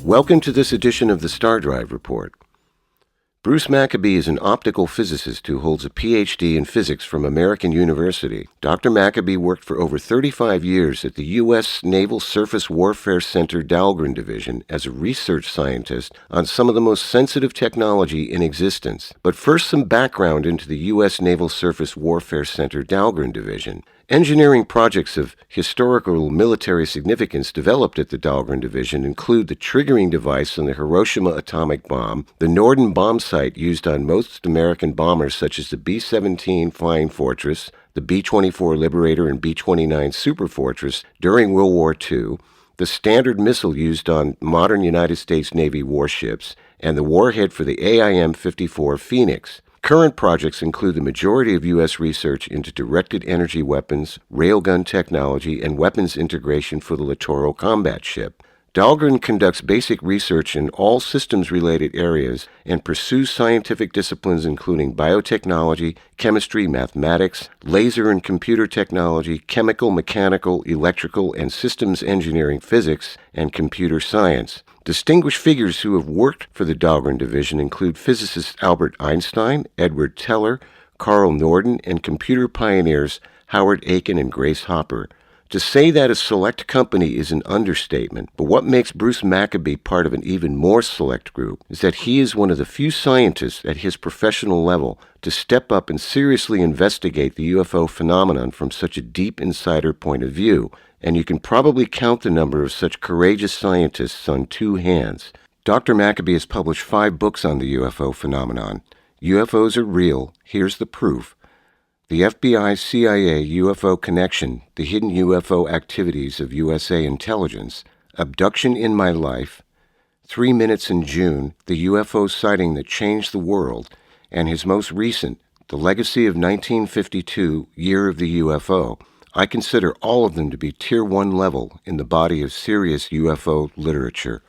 Welcome to this edition of the Star Drive Report. Bruce Maccabee is an optical physicist who holds a Ph.D. in physics from American University. Dr. Maccabee worked for over 35 years at the U.S. Naval Surface Warfare Center Dahlgren Division as a research scientist on some of the most sensitive technology in existence. But first, some background into the U.S. Naval Surface Warfare Center Dahlgren Division. Engineering projects of historical military significance developed at the Dahlgren Division include the triggering device on the Hiroshima atomic bomb, the Norden bomb sight used on most American bombers such as the B-17 Flying Fortress, the B-24 Liberator and B-29 Superfortress during World War II, the Standard missile used on modern United States Navy warships, and the warhead for the AIM-54 Phoenix. Current projects include the majority of U.S. research into directed energy weapons, railgun technology, and weapons integration for the Littoral Combat Ship. Dahlgren conducts basic research in all systems-related areas and pursues scientific disciplines including biotechnology, chemistry, mathematics, laser and computer technology, chemical, mechanical, electrical, and systems engineering physics, and computer science. Distinguished figures who have worked for the Dahlgren Division include physicists Albert Einstein, Edward Teller, Carl Norden, and computer pioneers Howard Aiken and Grace Hopper. To say that a select company is an understatement, but what makes Bruce Maccabee part of an even more select group is that he is one of the few scientists at his professional level to step up and seriously investigate the UFO phenomenon from such a deep insider point of view, and you can probably count the number of such courageous scientists on two hands. Dr. Maccabee has published 5 books on the UFO phenomenon. UFOs are real, here's the proof. The FBI-CIA-UFO Connection, the hidden UFO activities of USA intelligence, Abduction in My Life, 3 Minutes in June, the UFO sighting that changed the world, and his most recent, The Legacy of 1952, Year of the UFO. I consider all of them to be Tier 1 level in the body of serious UFO literature.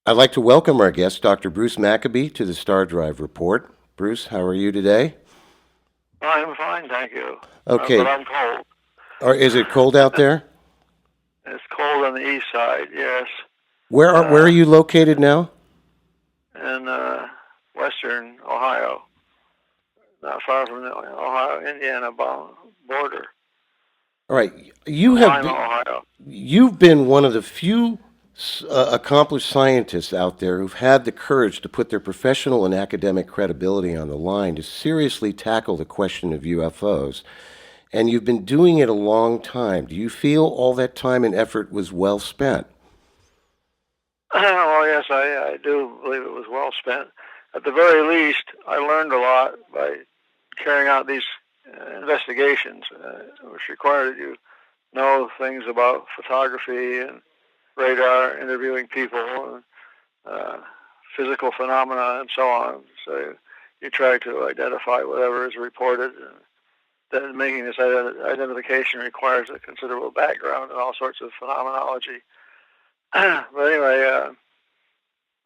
I'd like to welcome our guest, Dr. Bruce Maccabee, to the Star Drive Report. Bruce, how are you today? I'm fine, thank you. Okay. But I'm cold. Is it cold out there? It's cold on the east side, yes. Where are you located now? In western Ohio, not far from the Ohio-Indiana border. All right. You've been one of the few accomplished scientists out there who've had the courage to put their professional and academic credibility on the line to seriously tackle the question of UFOs. And you've been doing it a long time. Do you feel all that time and effort was well spent? Well, yes, I do believe it was well spent. At the very least, I learned a lot by carrying out these investigations, which required that you know things about photography and radar, interviewing people, and physical phenomena, and so on. So you try to identify whatever is reported. And then making this identification requires a considerable background and all sorts of phenomenology. But anyway,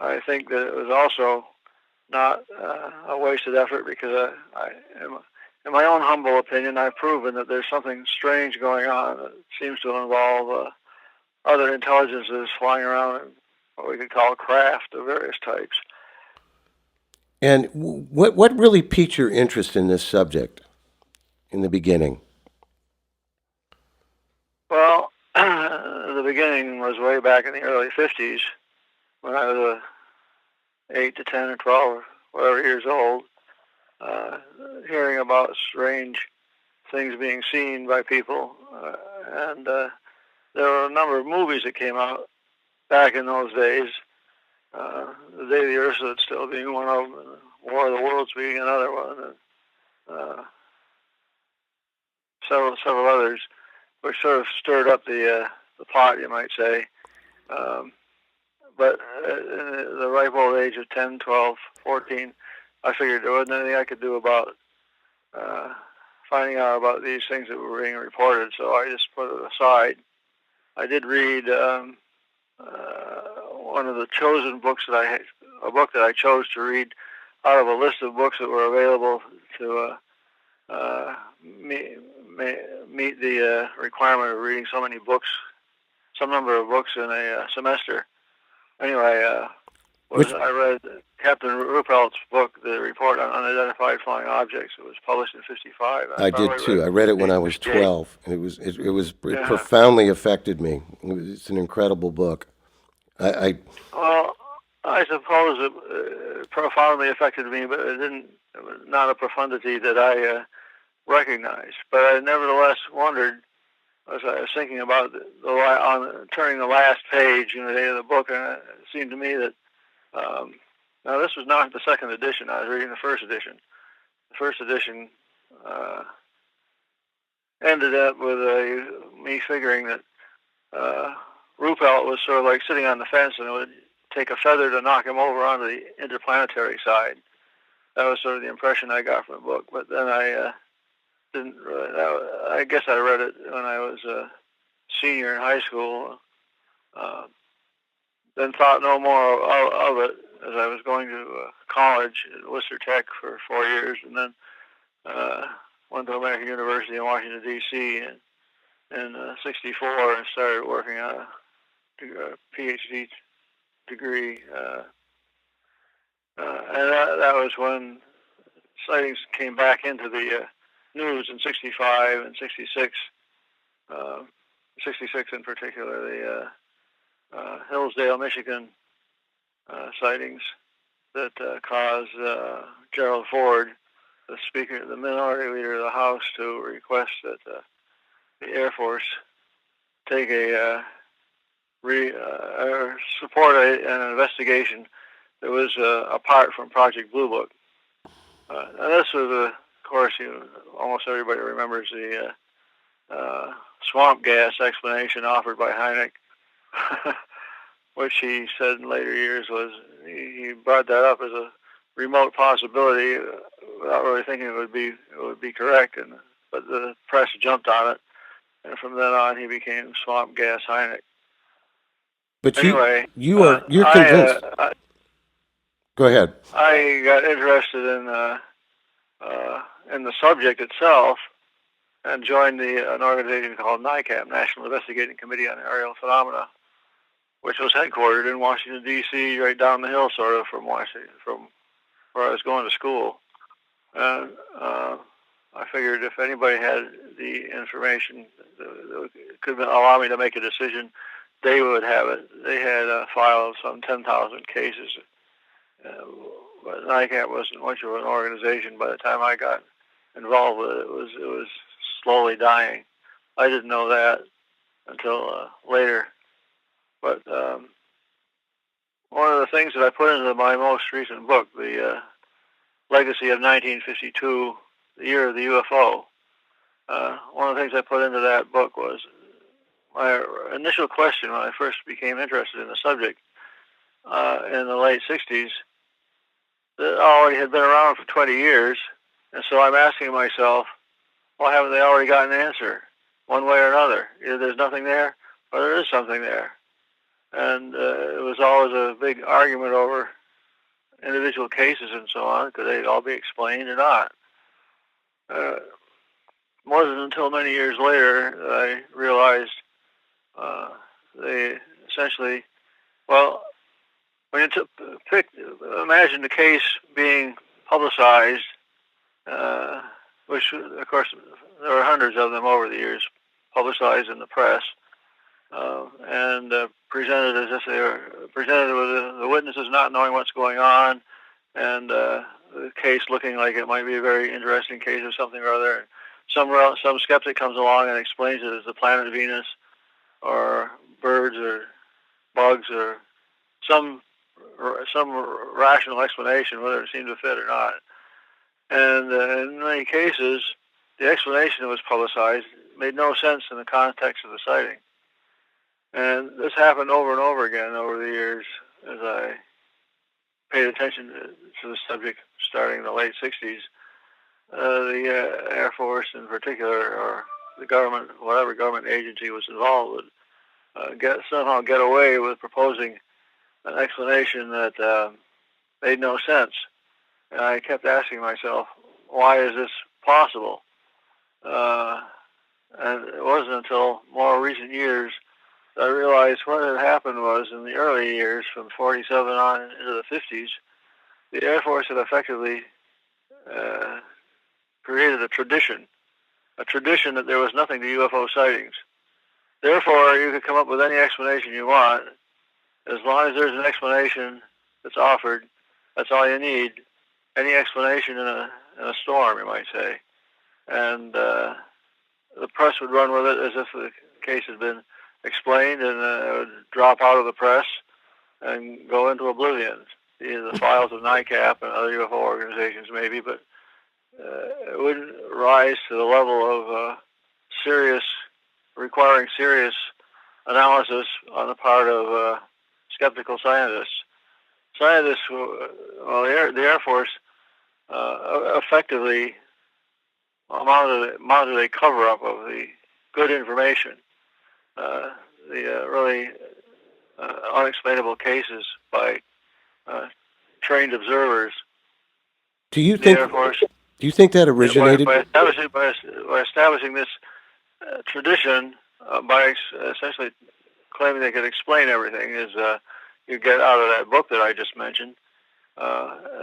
I think that it was also not a wasted effort because in my own humble opinion, I've proven that there's something strange going on that seems to involve other intelligences flying around in what we could call craft of various types. And what really piqued your interest in this subject in the beginning? Well, the beginning was way back in the early 50s when I was 8 to 10 or 12 or whatever years old, hearing about strange things being seen by people. And there were a number of movies that came out back in those days. The Day of the Earth Stood Still being one of them, and War of the Worlds being another one, and several others, which sort of stirred up the pot, you might say. But in the ripe old age of 10, 12, 14, I figured there wasn't anything I could do about finding out about these things that were being reported, so I just put it aside. I did read one of the chosen books a book that I chose to read out of a list of books that were available to meet the requirement of reading some number of books in a semester. anyway, Which I read Captain Ruppelt's book, The Report on Unidentified Flying Objects. It was published in '55. I I did probably read too. I read it when I was 58. 12, and it Yeah. profoundly affected me. It's an incredible book. I Well, I suppose it profoundly affected me, but it was not a profundity that I recognized. But I nevertheless wondered, as I was thinking about on turning the last page in the day of the book, and it seemed to me that now this was not the second edition. I was reading the first edition. The first edition ended up with me figuring that Ruppelt was sort of like sitting on the fence, and it would take a feather to knock him over onto the interplanetary side. That was sort of the impression I got from the book. But then I didn't really. I guess I read it when I was a senior in high school. Then thought no more of it as I was going to college at Worcester Tech for 4 years, and then went to American University in Washington, D.C. in '64 and started working on a PhD degree. And that was when sightings came back into the news in '65 and '66. '66 in particular, the Hillsdale, Michigan sightings that caused Gerald Ford, the Speaker, the Minority Leader of the House, to request that the Air Force take support an investigation that was apart from Project Blue Book. And this was, of course, almost everybody remembers the swamp gas explanation offered by Hynek, which he said in later years was, he brought that up as a remote possibility without really thinking it would be correct, but the press jumped on it, and from then on he became swamp gas Hynek. but Anyway, you're convinced. Go ahead. I got interested in the subject itself and joined an organization called NICAP, National Investigating Committee on Aerial Phenomena, which was headquartered in Washington, D.C., right down the hill, sort of, from where I was going to school. And I figured if anybody had the information that could allow me to make a decision, they would have it. They had a file of some 10,000 cases. But NICAP wasn't much of an organization. By the time I got involved with it, it was slowly dying. I didn't know that until later. But one of the things that I put into my most recent book, the Legacy of 1952, the Year of the UFO, one of the things I put into that book was my initial question when I first became interested in the subject in the late 60s. That already had been around for 20 years, and so I'm asking myself, why haven't they already got an answer, one way or another? Either there's nothing there, or there is something there. And it was always a big argument over individual cases and so on. Could they all be explained or not? It wasn't until many years later that I realized they essentially, well, when you imagine the case being publicized, which of course there were hundreds of them over the years, publicized in the press, and presented as if they were presented with the witnesses not knowing what's going on, and the case looking like it might be a very interesting case of something or other. Some skeptic comes along and explains it as the planet Venus, or birds, or bugs, or some rational explanation, whether it seemed to fit or not. And in many cases, the explanation that was publicized made no sense in the context of the sighting. And this happened over and over again over the years as I paid attention to the subject starting in the late 60s. The Air Force in particular, or the government, whatever government agency was involved, would somehow get away with proposing an explanation that made no sense. And I kept asking myself, why is this possible? And it wasn't until more recent years I realized what had happened was in the early years, from 47 on into the 50s, the Air Force had effectively created a tradition that there was nothing to UFO sightings. Therefore, you could come up with any explanation you want. As long as there's an explanation that's offered, that's all you need. Any explanation in a storm, you might say. And the press would run with it as if the case had been explained, and it would drop out of the press and go into oblivion. Either the files of NICAP and other UFO organizations maybe, but it wouldn't rise to the level of requiring serious analysis on the part of skeptical scientists. Scientists, well, the Air Force effectively mounted a cover-up of the good information, the really unexplainable cases by trained observers. Do you The think? Air Force, Do you think that originated? by establishing this tradition, by essentially claiming they could explain everything, as you get out of that book that I just mentioned.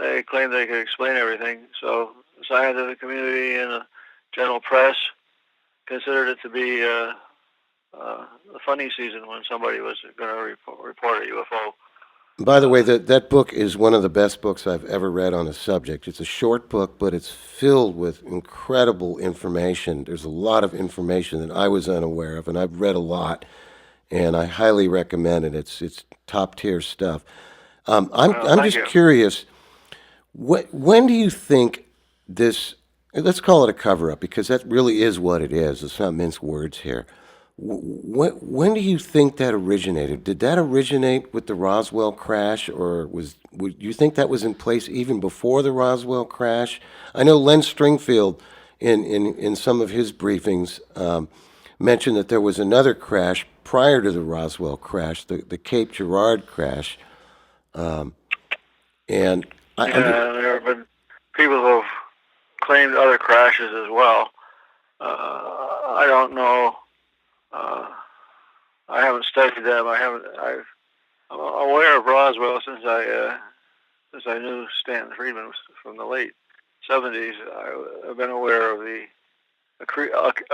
They claimed they could explain everything, so the scientific community and the general press considered it to be the funny season when somebody was going to report a UFO. By the way, that book is one of the best books I've ever read on the subject. It's a short book, but it's filled with incredible information. There's a lot of information that I was unaware of, and I've read a lot, and I highly recommend it. It's top tier stuff. I'm just curious. When do you think this? Let's call it a cover up, because that really is what it is. Let's not mince words here. When do you think that originated? Did that originate with the Roswell crash, or would you think that was in place even before the Roswell crash? I know Len Stringfield, in some of his briefings, mentioned that there was another crash prior to the Roswell crash, the Cape Girardeau crash, and there have been people who have claimed other crashes as well. I don't know. I haven't studied them. I'm aware of Roswell since I knew Stanton Friedman from the late '70s. I've been aware of the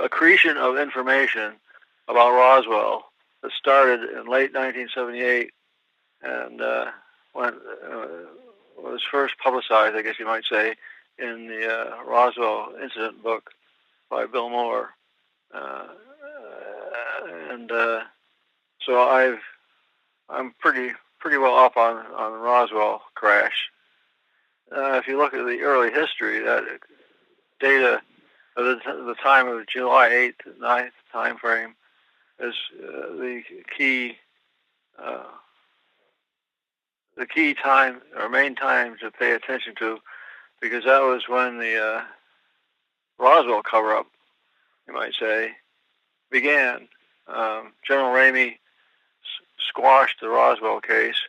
accretion of information about Roswell that started in late 1978 and was first publicized, I guess you might say, in the Roswell incident book by Bill Moore. So I'm pretty well up on the Roswell crash. If you look at the early history, that data at the time of July 8th, 9th time frame is the key time or main time to pay attention to, because that was when the Roswell cover-up, you might say, began. General Ramey squashed the Roswell case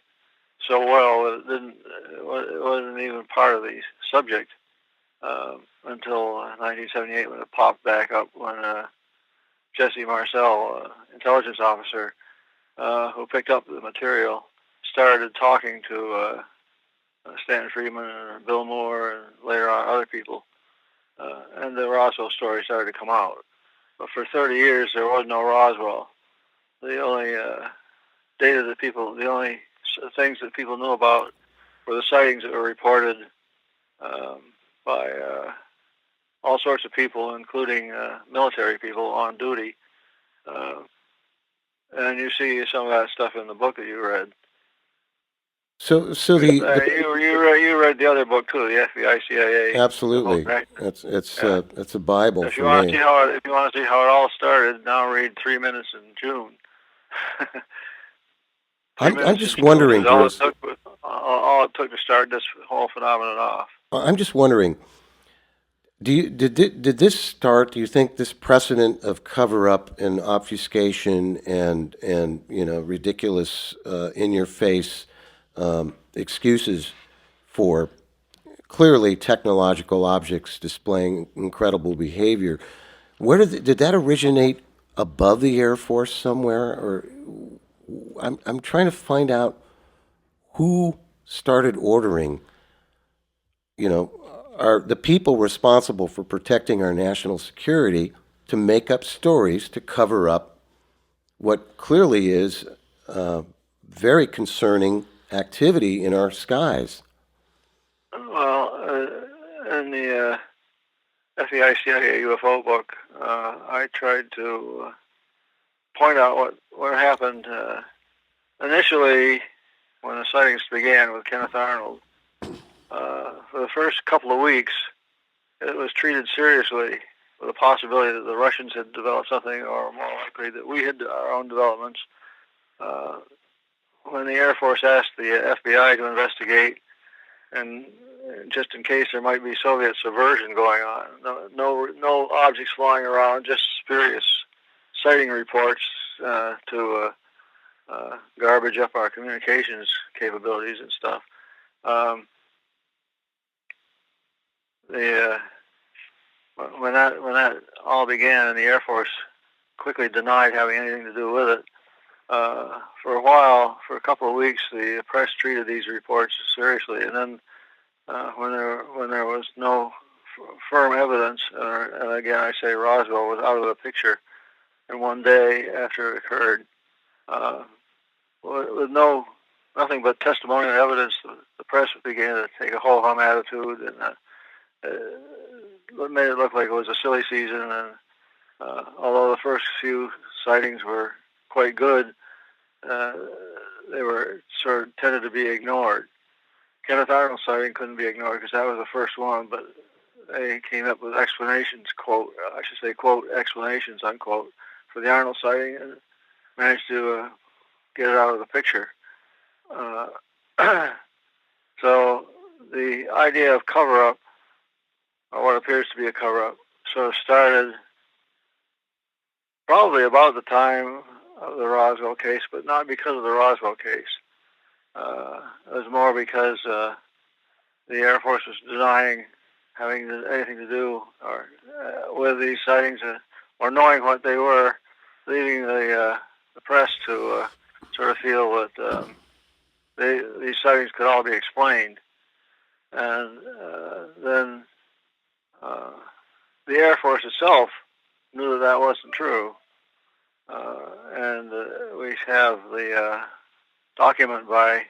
so well that it wasn't even part of the subject until 1978, when it popped back up, when Jesse Marcel, intelligence officer who picked up the material, started talking to Stanton Friedman and Bill Moore and later on other people, and the Roswell story started to come out. But for 30 years, there was no Roswell. The only the only things that people knew about were the sightings that were reported by all sorts of people, including military people on duty. And you see some of that stuff in the book that you read. So you read the other book too, the FBI-CIA. Absolutely, it's a Bible if you for want me. To see how if you want to see how it all started, now read 3 Minutes in June. I'm just wondering, Bruce. All it took to start this whole phenomenon off. I'm just wondering. Did this start? Do you think this precedent of cover up and obfuscation and ridiculous in your face excuses for clearly technological objects displaying incredible behavior, did that originate above the Air Force somewhere, or I'm trying to find out who started ordering, are the people responsible for protecting our national security to make up stories to cover up what clearly is very concerning activity in our skies. Well, in the FBI-CIA-UFO book, I tried to point out what happened initially when the sightings began with Kenneth Arnold. For the first couple of weeks, it was treated seriously with the possibility that the Russians had developed something, or more likely that we had our own developments. When the Air Force asked the FBI to investigate, and just in case there might be Soviet subversion going on, no objects flying around, just spurious sighting reports to garbage up our communications capabilities and stuff. When that all began, and the Air Force quickly denied having anything to do with it, for a while, for a couple of weeks, the press treated these reports seriously, and then when there was no firm evidence, and again I say Roswell was out of the picture, and one day after it occurred, with nothing but testimonial evidence, the press began to take a ho-hum attitude, and it made it look like it was a silly season. And although the first few sightings were quite good, they were sort of tended to be ignored. Kenneth Arnold sighting couldn't be ignored because that was the first one, but they came up with explanations, quote, I should say, quote, explanations, unquote, for the Arnold sighting, and managed to get it out of the picture. So the idea of cover-up, or what appears to be a cover-up, sort of started probably about the time of the Roswell case, but not because of the Roswell case. It was more because the Air Force was denying having anything to do with these sightings, or knowing what they were, leaving the press to sort of feel that these sightings could all be explained. And then the Air Force itself knew that wasn't true. And we have the document by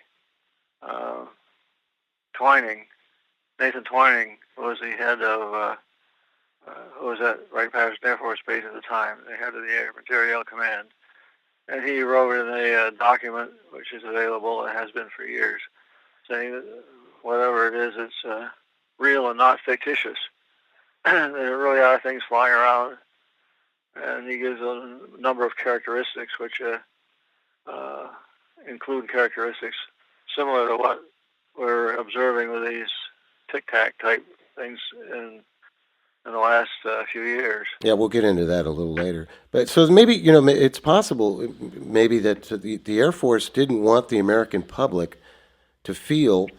Twining. Nathan Twining was the head of, who was at Wright-Patterson Air Force Base at the time, the head of the Air Material Command. And he wrote in a document, which is available and has been for years, saying that whatever it is, it's real and not fictitious. There really are things flying around. And he gives a number of characteristics which include characteristics similar to what we're observing with these Tic Tac type things in the last few years. Yeah, we'll get into that a little later. But so maybe, it's possible maybe that the Air Force didn't want the American public to feel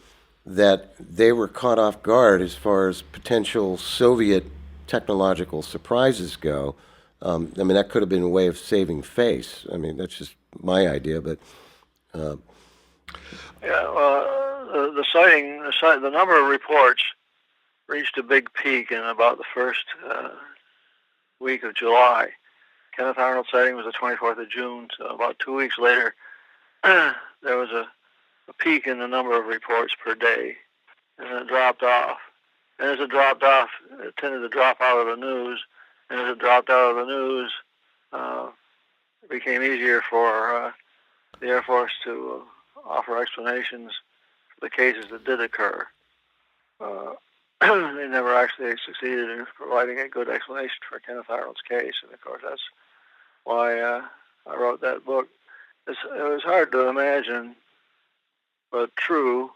that they were caught off guard as far as potential Soviet technological surprises go. I mean, that could have been a way of saving face. I mean, that's just my idea, but... Yeah, well, the number of reports reached a big peak in about the first week of July. Kenneth Arnold sighting was the 24th of June, so about 2 weeks later, there was a peak in the number of reports per day, and it dropped off. And as it dropped off, it tended to drop out of the news, and as it dropped out of the news, it became easier for the Air Force to offer explanations for the cases that did occur. They never actually succeeded in providing a good explanation for Kenneth Arnold's case, and of course that's why I wrote that book. It was hard to imagine, but true,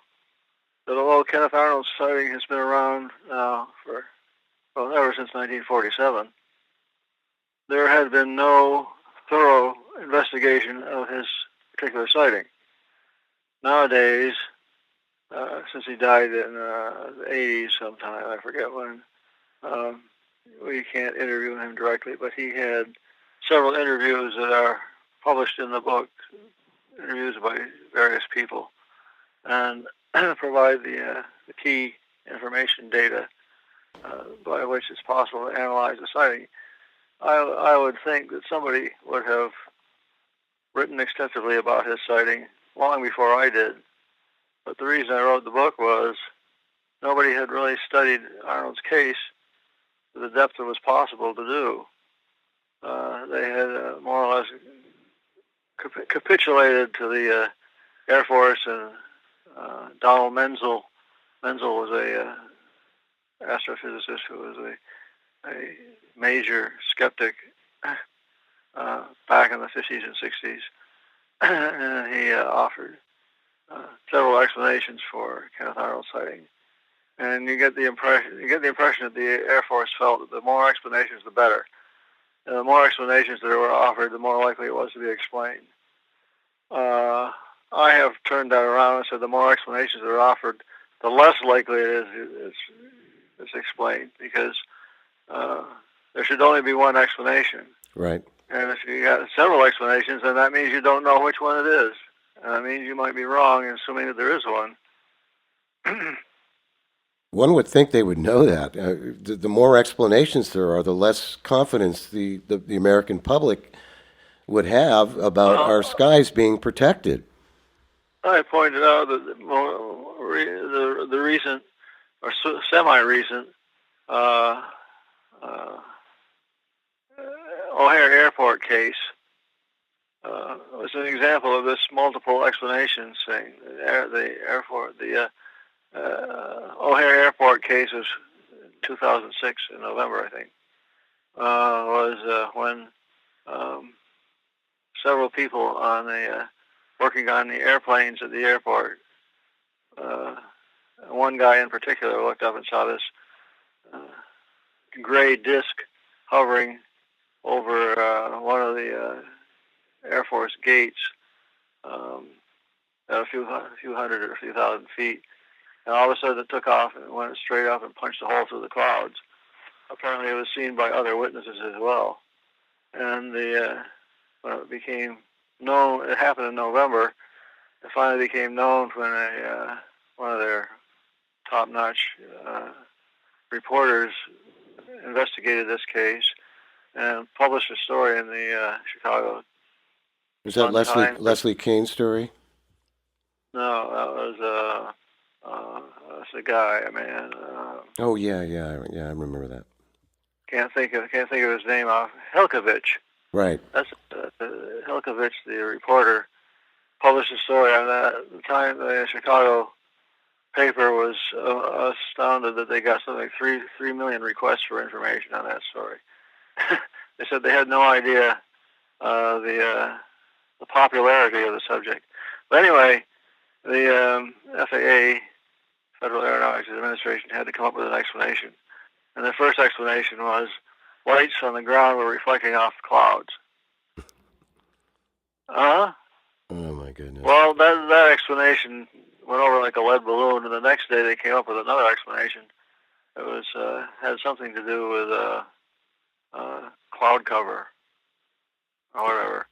that although Kenneth Arnold's sighting has been around now ever since 1947, there had been no thorough investigation of his particular sighting. Nowadays, since he died in the 80s sometime, I forget when, we can't interview him directly, but he had several interviews that are published in the book interviews by various people, and provide the key information data by which it's possible to analyze the sighting. I would think that somebody would have written extensively about his sighting long before I did. But the reason I wrote the book was nobody had really studied Arnold's case to the depth it was possible to do. They had more or less capitulated to the Air Force, and Donald Menzel. Menzel was a astrophysicist who was a major skeptic back in the 50s and 60s, and he offered several explanations for Kenneth Arnold's sighting. And you get the impression that the Air Force felt that the more explanations, the better. And the more explanations that were offered, the more likely it was to be explained. I have turned that around and said the more explanations that are offered, the less likely it is it's explained, because there should only be one explanation. Right. And if you got several explanations, then that means you don't know which one it is. And that means you might be wrong in assuming that there is one. One would think they would know that. The more explanations there are, the less confidence the American public would have about our skies being protected. I pointed out that the recent or semi-recent O'Hare Airport case was an example of this multiple explanations thing. The O'Hare Airport case was 2006 in November, I think. Was when several people on working on the airplanes at the airport. One guy in particular looked up and saw this gray disc hovering over one of the Air Force gates at a few hundred or a few thousand feet. And all of a sudden it took off and went straight up and punched a hole through the clouds. Apparently it was seen by other witnesses as well. And when it became known, it happened in November, it finally became known when one of their top-notch reporters investigated this case and published a story in the Chicago. Is that Leslie Kane's story? No, that was a guy, a man. Oh yeah, I remember that. Can't think of his name off. Hilkovich. Right. That's Hilkovich, the reporter, published a story on that. At the time, the Chicago paper was astounded that they got something like 3 million requests for information on that story. They said they had no idea the popularity of the subject. But anyway, the FAA, Federal Aeronautics Administration, had to come up with an explanation. And the first explanation was lights on the ground were reflecting off the clouds. Oh my goodness. Well, that explanation went over like a lead balloon, and the next day they came up with another explanation. It was had something to do with cloud cover or whatever.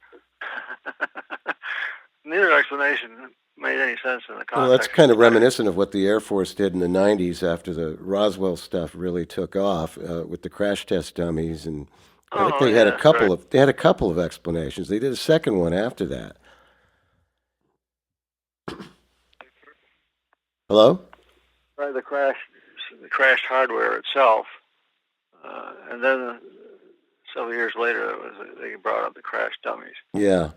Neither explanation made any sense in the context. Well, that's kind of reminiscent of what the Air Force did in the 90s after the Roswell stuff really took off with the crash test dummies, and I think they had a couple of explanations. They did a second one after that. Hello? Right, the crashed hardware itself, and then several years later, they brought up the crash dummies. Yeah.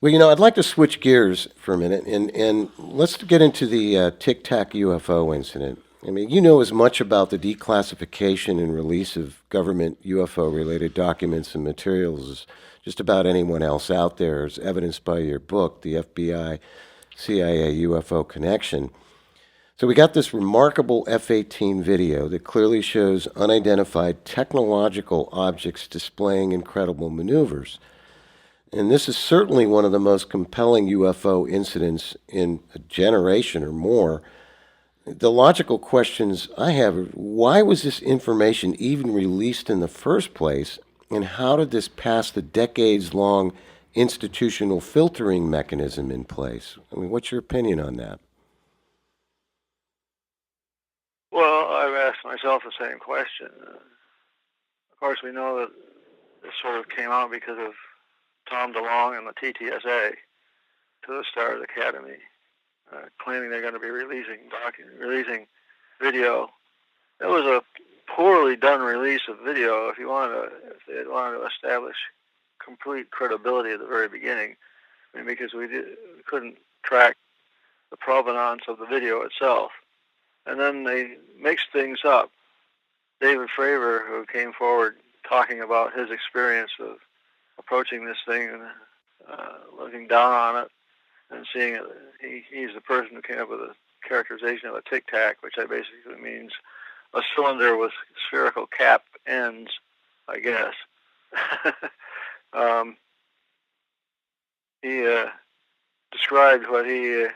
Well, I'd like to switch gears for a minute, and let's get into the Tic Tac UFO incident. I mean, you know as much about the declassification and release of government UFO-related documents and materials as just about anyone else out there, as evidenced by your book, the FBI-CIA-UFO Connection. So we got this remarkable F-18 video that clearly shows unidentified technological objects displaying incredible maneuvers. And this is certainly one of the most compelling UFO incidents in a generation or more. The logical questions I have are, why was this information even released in the first place? And how did this pass the decades-long institutional filtering mechanism in place. I mean, what's your opinion on that? Well, I've asked myself the same question. Of course, we know that this sort of came out because of Tom DeLonge and the TTSA to the Stars Academy, claiming they're going to be releasing video. It was a poorly done release of video. If they wanted to establish complete credibility at the very beginning, I mean, because we couldn't track the provenance of the video itself, and then they mixed things up. David Fravor, who came forward talking about his experience of approaching this thing and looking down on it and seeing it, he's the person who came up with a characterization of a Tic Tac, which basically means a cylinder with spherical cap ends, I guess. He described what he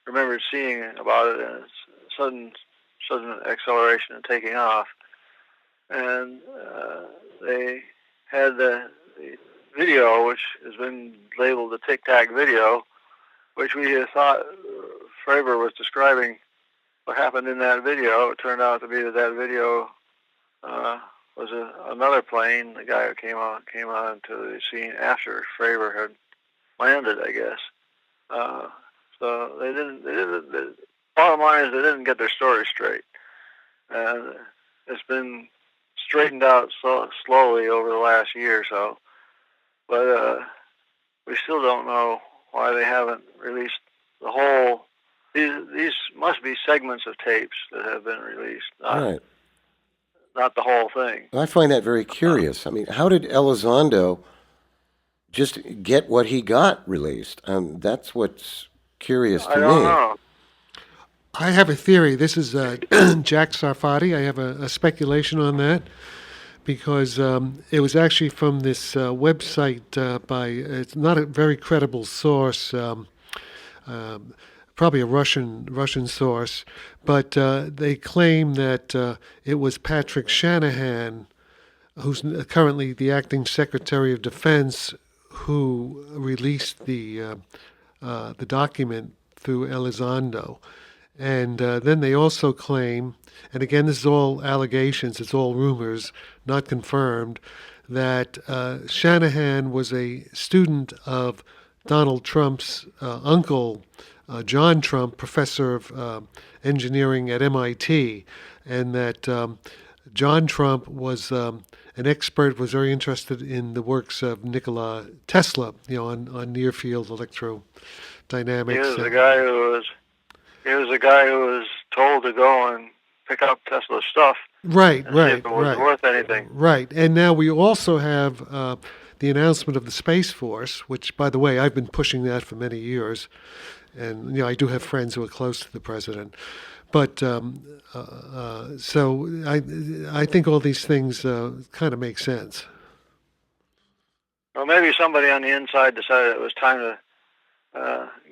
remembered seeing about it as sudden acceleration and taking off. And they had the video, which has been labeled the Tic Tac video, which we thought Fravor was describing what happened in that video. It turned out to be that video was another plane. The guy who came on to the scene after Fravor had landed, I guess. So they didn't. The bottom line is they didn't get their story straight, and it's been straightened out slowly over the last year or so. But we still don't know why they haven't released the whole. These must be segments of tapes that have been released, not the whole thing. I find that very curious. I mean, how did Elizondo just get what he got released? That's what's curious to me. I don't know. I have a theory. This is Jack Sarfati. I have a speculation on that because it was actually from this website by, it's not a very credible source, probably a Russian source, but they claim that it was Patrick Shanahan, who's currently the acting Secretary of Defense, who released the document through Elizondo. And then they also claim, and again, this is all allegations, it's all rumors, not confirmed, that Shanahan was a student of Donald Trump's uncle, John Trump, professor of engineering at MIT, and that John Trump was an expert, was very interested in the works of Nikola Tesla, on near-field electrodynamics. He was the guy who was told to go and pick up Tesla's stuff. Right. If it was worth anything. Right. And now we also have the announcement of the Space Force, which, by the way, I've been pushing that for many years. And, I do have friends who are close to the president. But so I think all these things kind of make sense. Well, maybe somebody on the inside decided it was time to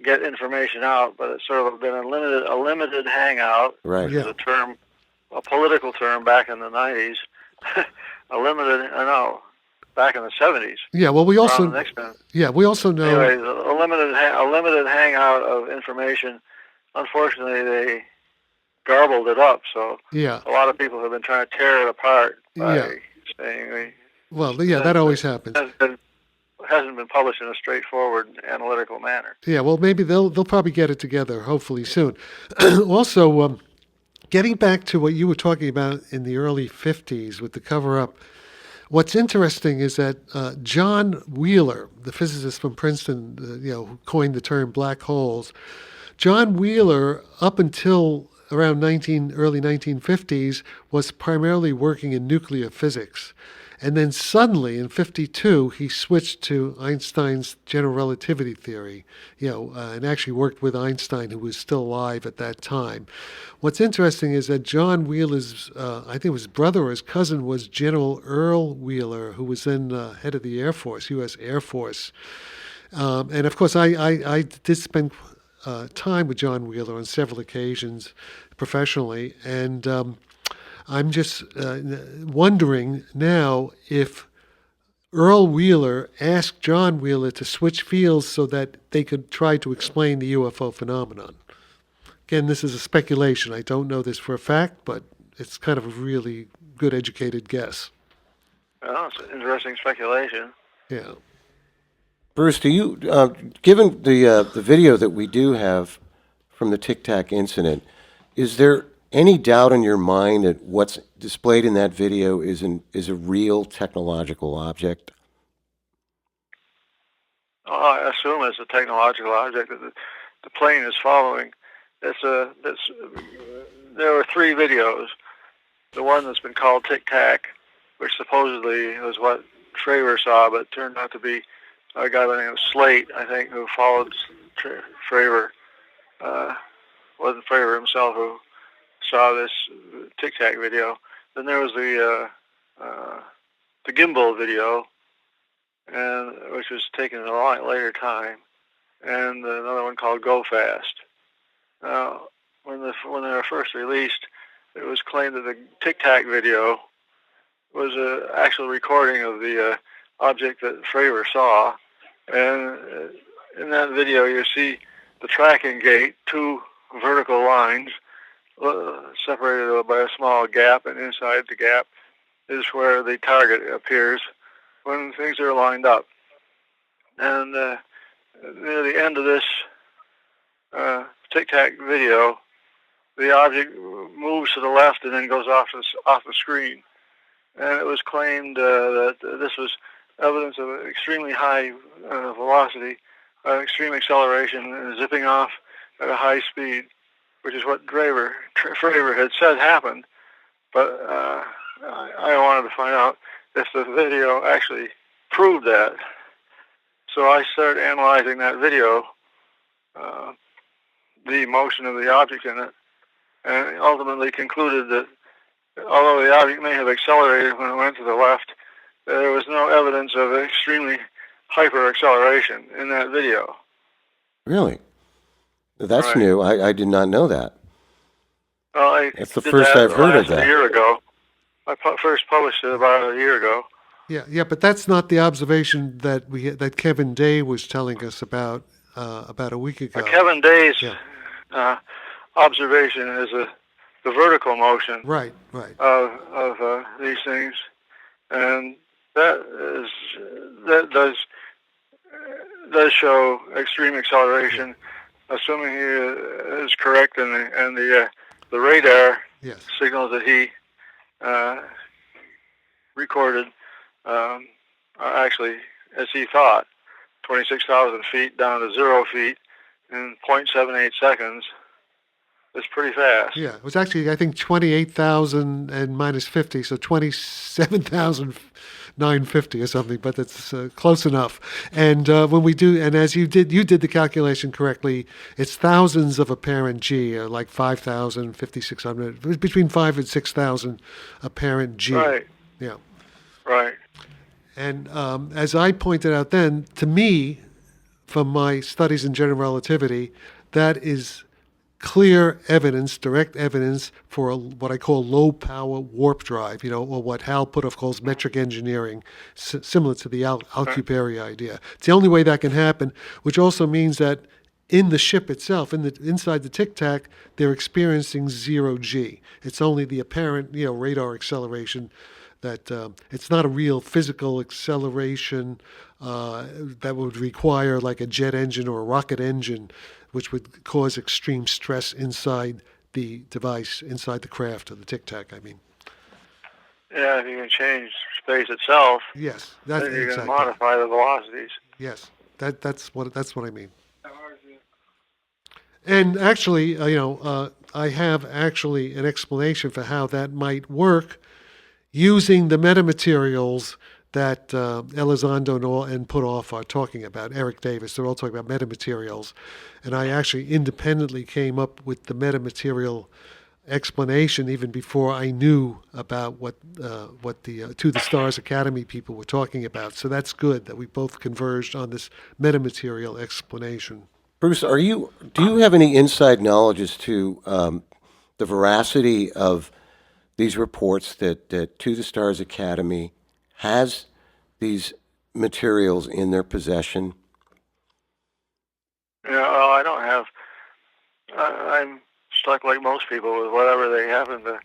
get information out, but it's sort of been a limited hangout, Right. which is a political term back in the 90s. Back in the 70s. Yeah, well, we also the next time. we also know. Anyways, a limited hangout of information. Unfortunately, they garbled it up, so a lot of people have been trying to tear it apart by saying. That always happens. Hasn't been published in a straightforward, analytical manner. Yeah, well, maybe they'll probably get it together, hopefully soon. Also, getting back to what you were talking about in the early 50s with the cover-up, what's interesting is that John Wheeler, the physicist from Princeton, who coined the term black holes, John Wheeler, up until around early 1950s, was primarily working in nuclear physics. And then suddenly, in 52, he switched to Einstein's general relativity theory, and actually worked with Einstein, who was still alive at that time. What's interesting is that John Wheeler's, I think his brother or his cousin, was General Earl Wheeler, who was then head of the Air Force, U.S. Air Force. And of course, I did spend time with John Wheeler on several occasions professionally, and I'm just wondering now if Earl Wheeler asked John Wheeler to switch fields so that they could try to explain the UFO phenomenon. Again, this is a speculation. I don't know this for a fact, but it's kind of a really good educated guess. Well, it's an interesting speculation. Yeah. Bruce, do you, given the video that we do have from the Tic Tac incident, is there any doubt in your mind that what's displayed in that video is a real technological object? I assume it's a technological object that the plane is following. There were three videos. The one that's been called Tic Tac, which supposedly was what Fravor saw, but turned out to be a guy by the name of Slate, I think, who followed Fravor. Wasn't Fravor himself who saw this Tic Tac video. Then there was the gimbal video, and which was taken at a lot later time, and another one called Go Fast. Now, when they were first released, it was claimed that the Tic Tac video was an actual recording of the object that Fravor saw, and in that video you see the tracking gate, two vertical lines separated by a small gap, and inside the gap is where the target appears when things are lined up. And near the end of this Tic Tac video, the object moves to the left and then goes off the screen. And it was claimed that this was evidence of an extremely high velocity, extreme acceleration, and zipping off at a high speed, which is what Fravor had said happened. But I wanted to find out if the video actually proved that. So I started analyzing that video, the motion of the object in it, and ultimately concluded that although the object may have accelerated when it went to the left, there was no evidence of extremely hyper acceleration in that video. Really? That's Right. new. I did not know that. Well, That's the first I've heard of that. A year ago. I first published it about a year ago. Yeah, but that's not the observation that Kevin Day was telling us about a week ago. Kevin Day's observation is the vertical motion Right. of these things, and that does show extreme acceleration, assuming he is correct, and the radar Yes. signals that he recorded are actually, as he thought, 26,000 feet down to 0 feet in 0.78 seconds. It's pretty fast. Yeah, it was actually, I think, 28,000 and minus 50, so 27,950 or something, but it's close enough. And when we do, and as you did the calculation correctly, it's thousands of apparent G, like 5,000, 5,600, between 5 and 6,000 apparent G. Right. Yeah. Right. And as I pointed out then, to me, from my studies in general relativity, that is clear evidence, direct evidence for what I call low-power warp drive, or what Hal Puthoff calls metric engineering, similar to the Alcubierre idea. It's the only way that can happen, which also means that in the ship itself, inside the Tic Tac, they're experiencing 0G. It's only the apparent, radar acceleration that it's not a real physical acceleration that would require like a jet engine or a rocket engine, which would cause extreme stress inside the device, inside the craft of the Tic Tac, I mean. Yeah, if you can change space itself, Yes, that's then you exactly. can modify the velocities. Yes, that's what I mean. And actually, I have actually an explanation for how that might work using the metamaterials that Elizondo and Puthoff are talking about, Eric Davis, they're all talking about metamaterials. And I actually independently came up with the metamaterial explanation even before I knew about what the To the Stars Academy people were talking about. So that's good that we both converged on this metamaterial explanation. Bruce, do you have any inside knowledge as to the veracity of these reports that To the Stars Academy has these materials in their possession? Well, I don't have. I'm stuck like most people with whatever they happen to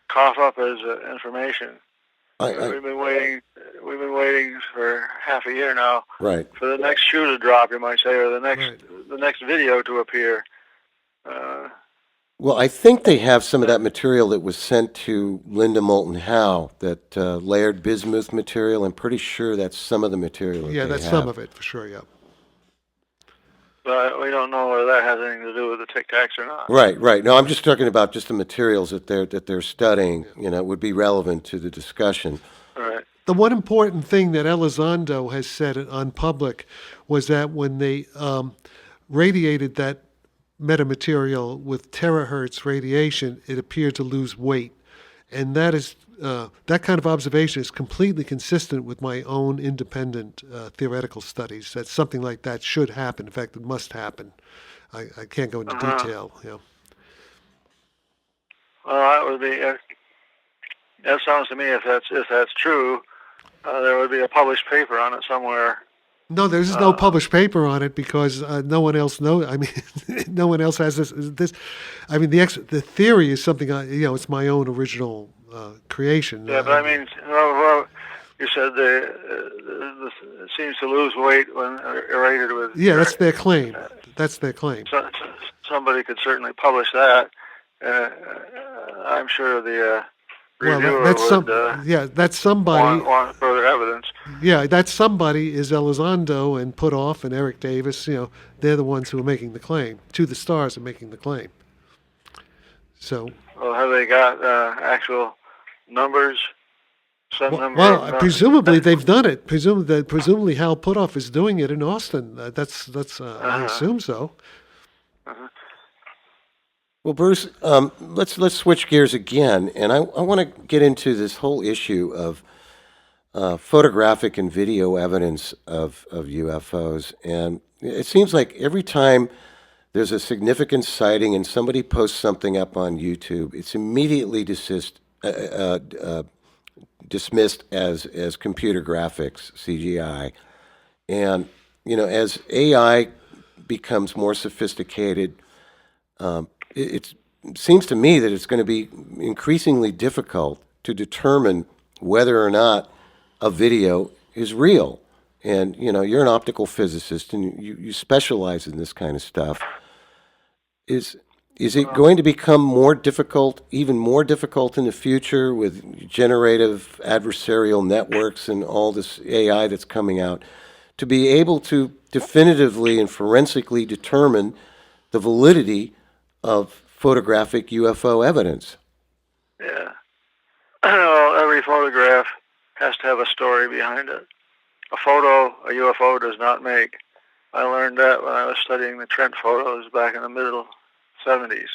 cough up as information. I We've been waiting. We've been waiting for half a year now right. for the next shoe to drop, you might say, or the Right. next video to appear. Well, I think they have some of that material that was sent to Linda Moulton Howe, that layered bismuth material. I'm pretty sure that's some of the material that Yeah, they that's have. some of it for sure. Yeah. But we don't know whether that has anything to do with the Tic Tacs or not. Right, right. No, I'm just talking about just the materials that they're studying. You know, would be relevant to the discussion. Right. The one important thing that Elizondo has said on public was that when they radiated that metamaterial with terahertz radiation, it appeared to lose weight. And that is that kind of observation is completely consistent with my own independent theoretical studies. That something like that should happen. In fact, it must happen. I can't go into detail. Yeah. Well, that would be. That sounds to me, if that's true, there would be a published paper on it somewhere. No, there's no published paper on it because no one else knows. I mean, no one else has this. I mean, the theory is something it's my own original creation. Yeah, but I mean, you said it seems to lose weight when irradiated with. Yeah, that's their claim. That's their claim. So, somebody could certainly publish that. I'm sure the reviewer would. That's somebody. Want further evidence. Yeah, that somebody is Elizondo and Puthoff and Eric Davis. They're the ones who are making the claim. To the stars are making the claim. So. Well, have they got actual numbers? Presumably they've done it. Presumably Hal Puthoff is doing it in Austin. That's I assume so. Well, Bruce, let's switch gears again, and I want to get into this whole issue of photographic and video evidence of UFOs. And it seems like every time there's a significant sighting and somebody posts something up on YouTube, it's immediately dismissed as computer graphics, CGI. And, as AI becomes more sophisticated, it seems to me that it's going to be increasingly difficult to determine whether or not a video is real. And, you're an optical physicist and you specialize in this kind of stuff. Is it going to become even more difficult in the future with generative adversarial networks and all this AI that's coming out to be able to definitively and forensically determine the validity of photographic UFO evidence? Yeah. Well, every photograph has to have a story behind it. A photo a UFO does not make. I learned that when I was studying the Trent photos back in the middle 70s.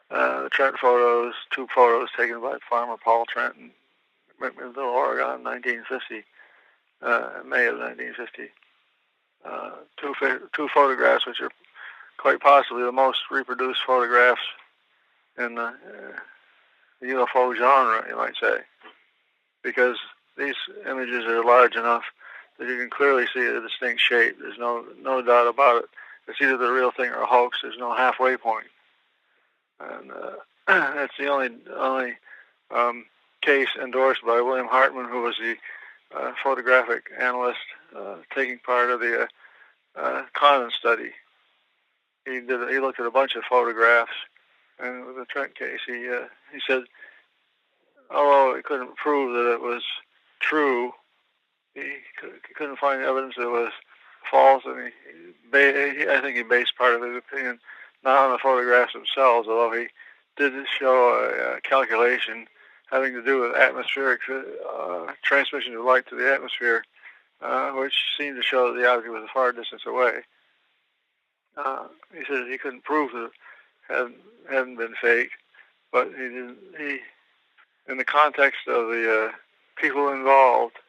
The Trent photos, 2 photos taken by Farmer Paul Trent in McMinnville, Oregon, 1950, May of 1950. Two photographs which are quite possibly the most reproduced photographs in the UFO genre, you might say, because these images are large enough that you can clearly see a distinct shape. There's no doubt about it. It's either the real thing or a hoax. There's no halfway point. And that's the only case endorsed by William Hartman, who was the photographic analyst taking part of the Condon study. He looked at a bunch of photographs, and with the Trent case, he said, although he couldn't prove that it was true, he couldn't find evidence that it was false, and I think he based part of his opinion not on the photographs themselves, although he did show a calculation having to do with atmospheric transmission of light to the atmosphere, which seemed to show that the object was a far distance away. He said he couldn't prove that it hadn't been fake, but in the context of the people involved,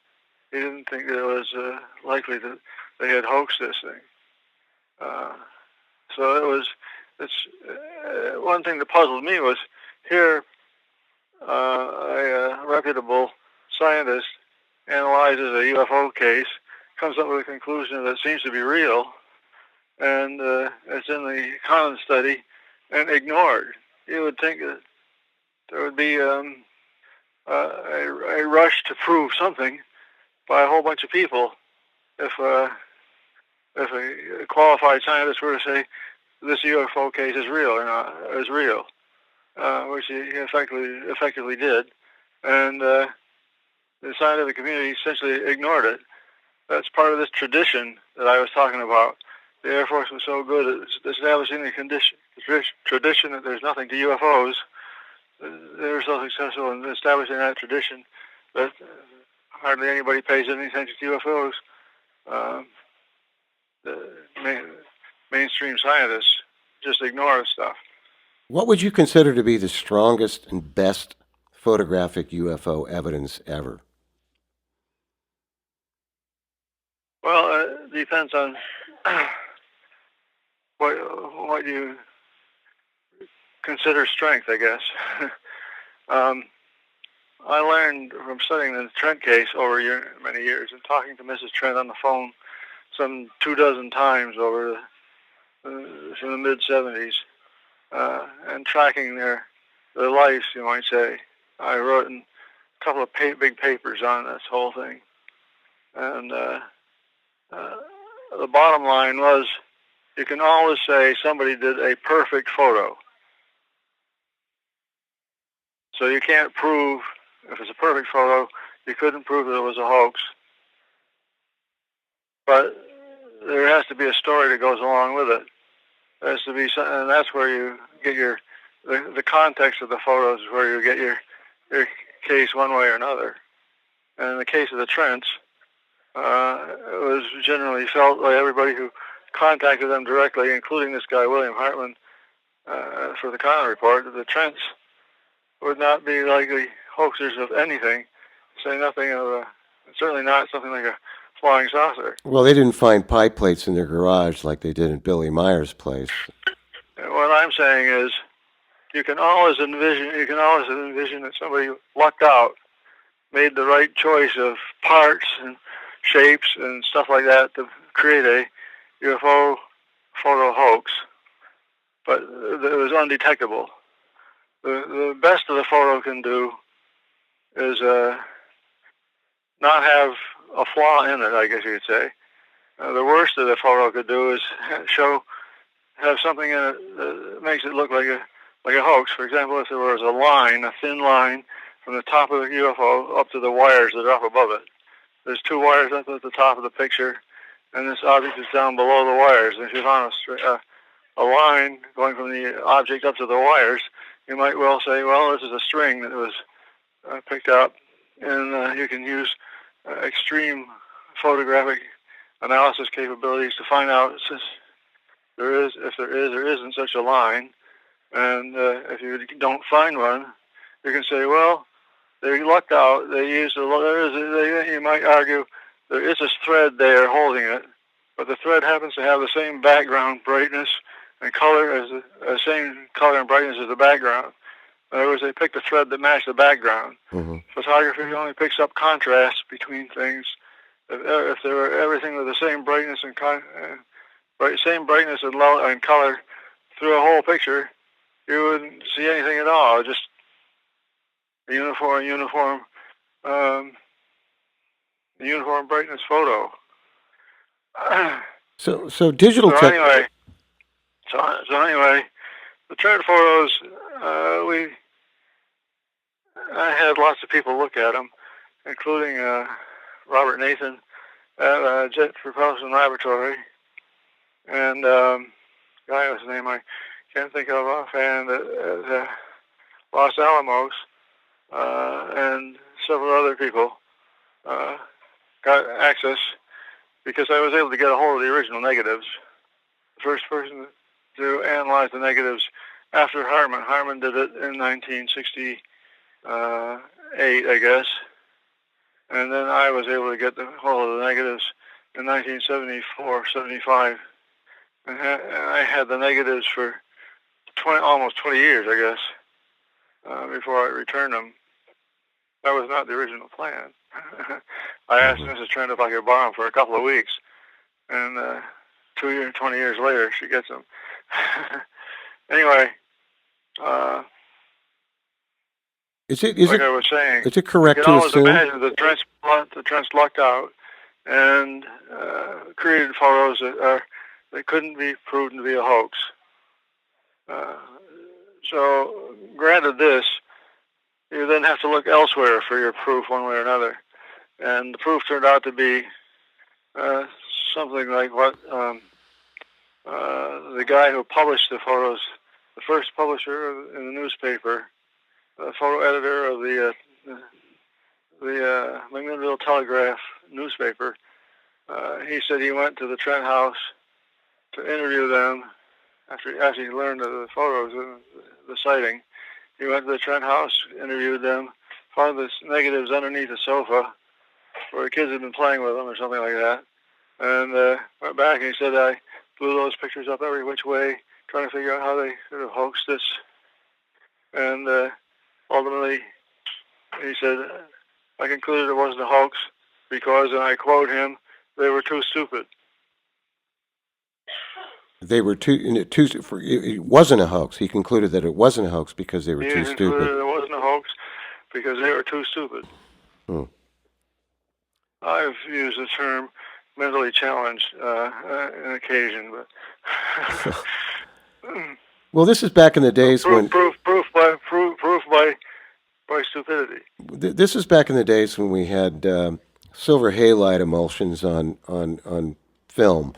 he didn't think that it was likely that they had hoaxed this thing. So it's one thing that puzzled me was here a reputable scientist analyzes a UFO case, comes up with a conclusion that seems to be real, and it's in the Conant study and ignored. You would think that there would be a rush to prove something by a whole bunch of people if a qualified scientist were to say this UFO case is real or not, is real, which he effectively did, and the scientific community essentially ignored it. That's part of this tradition that I was talking about. The Air Force was so good at establishing the tradition that there's nothing to UFOs. They were so successful in establishing that tradition that hardly anybody pays any attention to UFOs. The mainstream scientists just ignore the stuff. What would you consider to be the strongest and best photographic UFO evidence ever? Well, it depends on what you consider strength, I guess. I learned from studying the Trent case over many years and talking to Mrs. Trent on the phone some 24 times over from the mid-'70s and tracking their lives, you might say. I wrote a couple of big papers on this whole thing. And the bottom line was, you can always say somebody did a perfect photo. So you can't prove, if it's a perfect photo, you couldn't prove that it was a hoax. But there has to be a story that goes along with it. There has to be, and that's where you get the context of the photos is where you get your case one way or another. And in the case of the Trents, it was generally felt by everybody who contacted them directly, including this guy, William Hartman, for the Conant report, that the Trents would not be likely hoaxers of anything, say nothing of certainly not something like a flying saucer. Well, they didn't find pie plates in their garage like they did in Billy Meyer's place. And what I'm saying is, you can always envision that somebody lucked out, made the right choice of parts and shapes and stuff like that to create a UFO photo hoax, but it was undetectable. The best of the photo can do is not have a flaw in it, I guess you could say. The worst of the photo could do is have something in it that makes it look like a hoax. For example, if there was a thin line from the top of the UFO up to the wires that are up above it. There's two wires up at the top of the picture, and this object is down below the wires. And if you found a line going from the object up to the wires, you might well say, well, this is a string that was picked up, and you can use extreme photographic analysis capabilities to find out if there is or isn't such a line. And if you don't find one, you can say, well, they lucked out. They used you might argue there is a thread there holding it, but the thread happens to have the same background brightness and color as the same color and brightness as the background. In other words, they picked a thread that matched the background. Mm-hmm. Photography only picks up contrast between things. If there were everything with the same brightness and color through a whole picture, you wouldn't see anything at all. Just a uniform brightness photo. So digital So tech. anyway, the Trent photos, I had lots of people look at them, including Robert Nathan at Jet Propulsion Laboratory, and guy whose name I can't think of offhand at Los Alamos, and several other people got access because I was able to get a hold of the original negatives. The first person to analyze the negatives after Hartman. Hartman did it in 1968, I guess. And then I was able to get the hold of the negatives in 1974, 75. And I had the negatives for almost 20 years, I guess, before I returned them. That was not the original plan. I asked Mrs. Trent if I could borrow them for a couple of weeks, and 20 years later, she gets them. Anyway, like I was saying, is it correct you to can always assume? imagine the Trents lucked out and created photos that couldn't be proven to be a hoax. So, granted this, you then have to look elsewhere for your proof one way or another. And the proof turned out to be something like what the guy who published the photos, the first publisher in the newspaper, the photo editor of the McMinnville Telegraph newspaper, he said he went to the Trent house to interview them after he learned of the photos and the sighting. He went to the Trent house, interviewed them, found the negatives underneath the sofa where the kids had been playing with them or something like that, and went back and he said, I blew those pictures up every which way, trying to figure out how they could have hoaxed this. And ultimately, he said, I concluded it wasn't a hoax because, and I quote him, they were too stupid. They were it wasn't a hoax. He concluded that it wasn't a hoax because they were too He concluded stupid. it wasn't a hoax because they were too stupid. Hmm. I've used the term mentally challenged on occasion, but Well, this is back in the days proof by stupidity. This is back in the days when we had silver halide emulsions on film,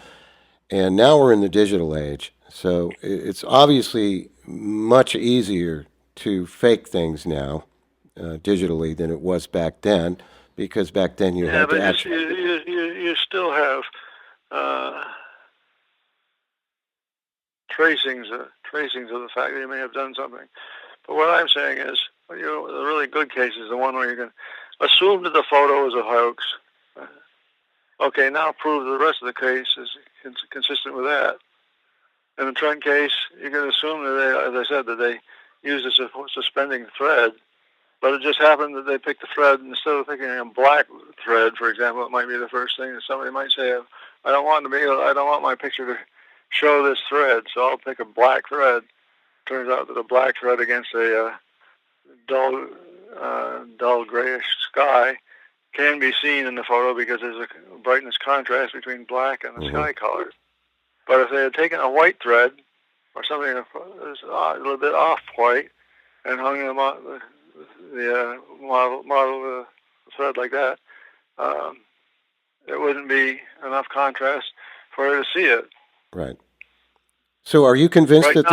and now we're in the digital age. So it's obviously much easier to fake things now digitally than it was back then, because back then you had to actually. You still have tracings of the fact that you may have done something. But what I'm saying is, the really good case is the one where you can assume that the photo is a hoax. Okay, now prove the rest of the case is consistent with that. In the Trent case, you can assume that they, as I said, that they used a suspending thread, but it just happened that they picked the thread instead of picking a black thread, for example. It might be the first thing that somebody might say, I don't want my picture to show this thread, so I'll pick a black thread. Turns out that a black thread against a dull grayish sky can be seen in the photo because there's a brightness contrast between black and the sky color. But if they had taken a white thread or something that's a little bit off white and hung them on the model thread like that, it wouldn't be enough contrast for her to see it. Right. So are you convinced that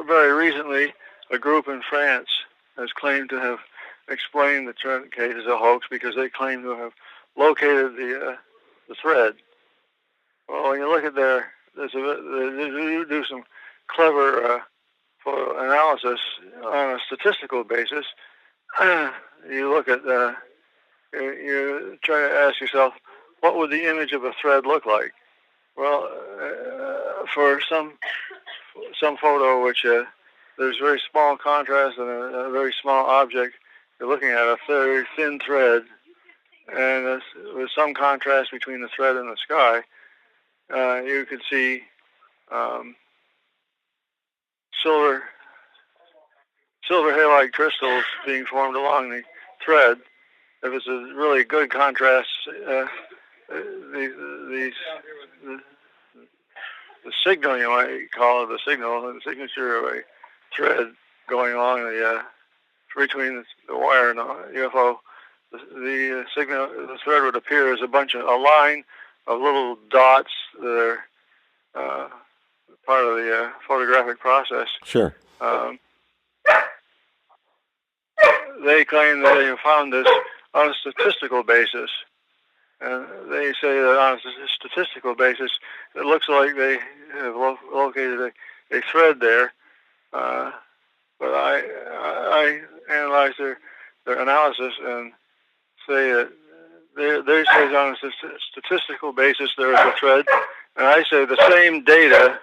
very recently, a group in France has claimed to have explained the Trent case as a hoax because they claim to have located the thread. Well, when you look at they do some clever photo analysis on a statistical basis. You look at you try to ask yourself, what would the image of a thread look like? Well, for some photo which there's very small contrast and a very small object, you're looking at a very thin thread, and with some contrast between the thread and the sky, you could see silver halide crystals being formed along the thread. If it's a really good contrast, the signal, you might call it the signature of a thread going along between the wire and the UFO, the thread would appear as a line of little dots that are part of the photographic process. Sure. They claim that they have found this on a statistical basis. And they say that on a statistical basis, it looks like they have located a thread there. But I analyze their analysis and say that they say on a statistical basis there is a thread, and I say the same data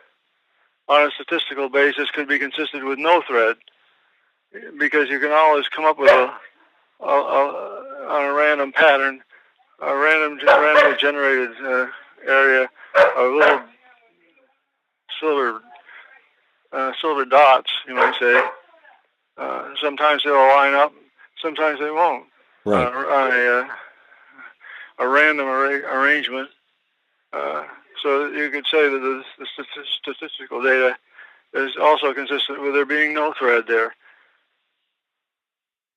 on a statistical basis could be consistent with no thread, because you can always come up with on a random pattern a randomly generated area of little silver silver dots, you might say. Sometimes they'll line up, sometimes they won't. Right. On a random arrangement. So you could say that the statistical data is also consistent with there being no thread there.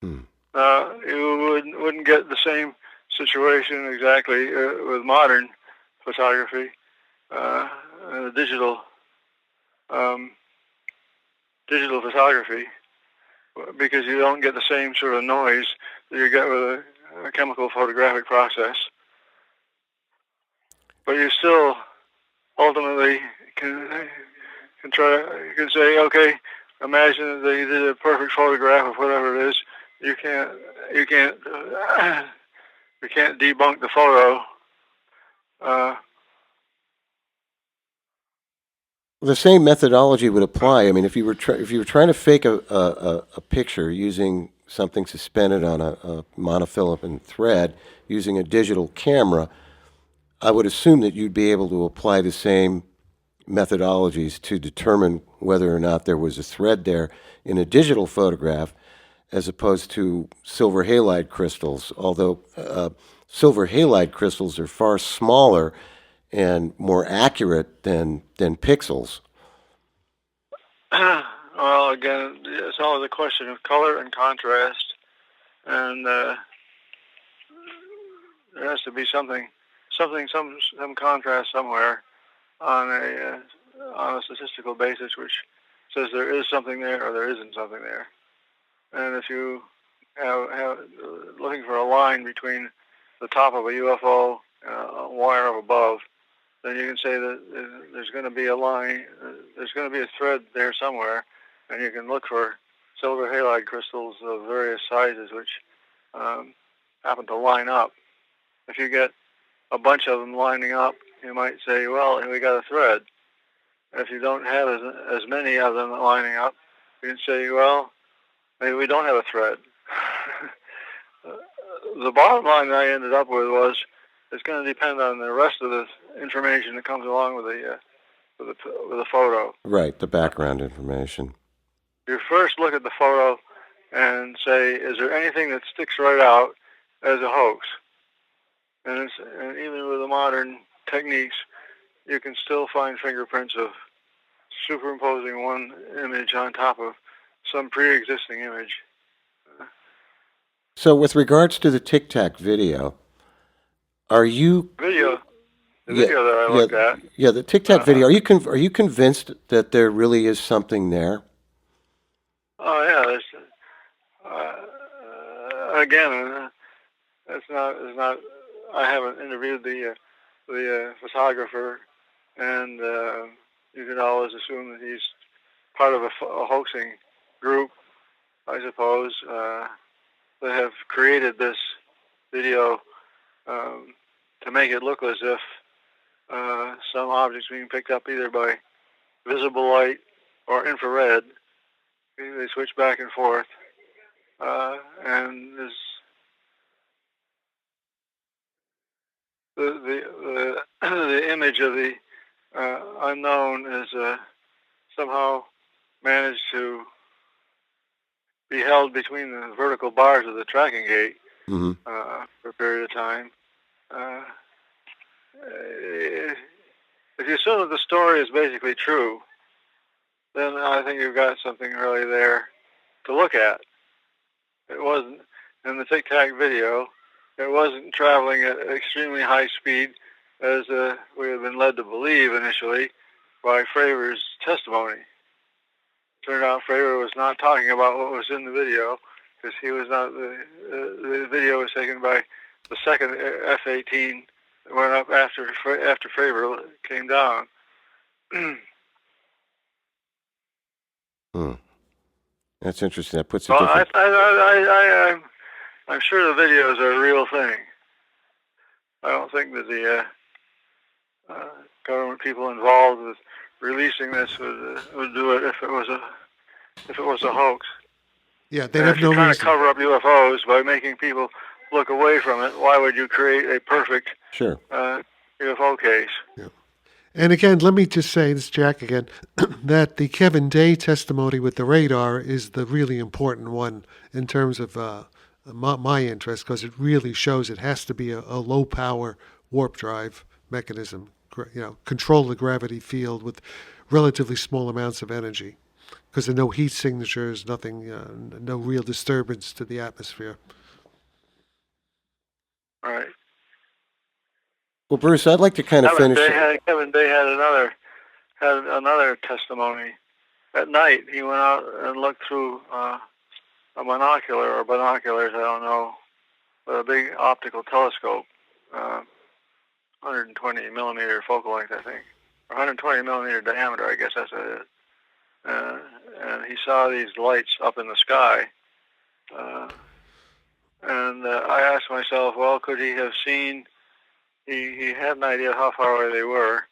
Hmm. You wouldn't get the same situation exactly with modern photography, digital digital photography, because you don't get the same sort of noise that you get with a chemical photographic process. But you still ultimately can say, okay, imagine that you did a perfect photograph of whatever it is. You can't you can't debunk the photo. The same methodology would apply. I mean, if you were trying to fake a picture using something suspended on a monofilament thread using a digital camera, I would assume that you'd be able to apply the same methodologies to determine whether or not there was a thread there in a digital photograph as opposed to silver halide crystals, although silver halide crystals are far smaller and more accurate than pixels. Well, again, it's always a question of color and contrast, and there has to be some contrast somewhere on a statistical basis, which says there is something there or there isn't something there. And if you have looking for a line between the top of a UFO and a wire up above, then you can say that there's going to be a line, there's going to be a thread there somewhere, and you can look for silver halide crystals of various sizes which happen to line up. If you get a bunch of them lining up, you might say, well, we got a thread. If you don't have as many of them lining up, you can say, well, maybe we don't have a thread. The bottom line that I ended up with was it's going to depend on the rest of the information that comes along with the photo. Right, the background information. You first look at the photo and say, is there anything that sticks right out as a hoax? And even with the modern techniques, you can still find fingerprints of superimposing one image on top of some pre-existing image. So, with regards to the Tic Tac video, are you The video that I looked at? Yeah, the Tic Tac video. Are you convinced that there really is something there? Oh yeah, there's again, it's not. I haven't interviewed the photographer, and you can always assume that he's part of a hoaxing group, I suppose, that have created this video to make it look as if some object's being picked up either by visible light or infrared. They switch back and forth, and the image of the unknown is somehow managed to be held between the vertical bars of the tracking gate for a period of time. If you assume that the story is basically true, then I think you've got something really there to look at. It wasn't, in the Tic Tac video, it wasn't traveling at extremely high speed as we had been led to believe initially by Fravor's testimony. Turned out Fravor was not talking about what was in the video, because he was not. The video was taken by the second F-18 that went up after Fravor came down. That's interesting. That puts it Well, different. I'm sure the videos are a real thing. I don't think that the government people involved with releasing this would do it if it was a hoax. Yeah, they have no reason. If you're trying to cover up UFOs by making people look away from it, why would you create a perfect Sure. UFO case? Yeah. And again, let me just say, this is Jack again, that the Kevin Day testimony with the radar is the really important one in terms of my interest, because it really shows it has to be a low power warp drive mechanism, control the gravity field with relatively small amounts of energy, because there are no heat signatures, nothing, no real disturbance to the atmosphere. All right. Well, Bruce, I'd like to kind of finish. Kevin Day had another testimony. At night, he went out and looked through a monocular or binoculars, I don't know, with a big optical telescope, 120 millimeter focal length, I think, or 120 millimeter diameter, I guess that's what it is. And he saw these lights up in the sky. And I asked myself, well, could he have seen? He had an idea how far away they were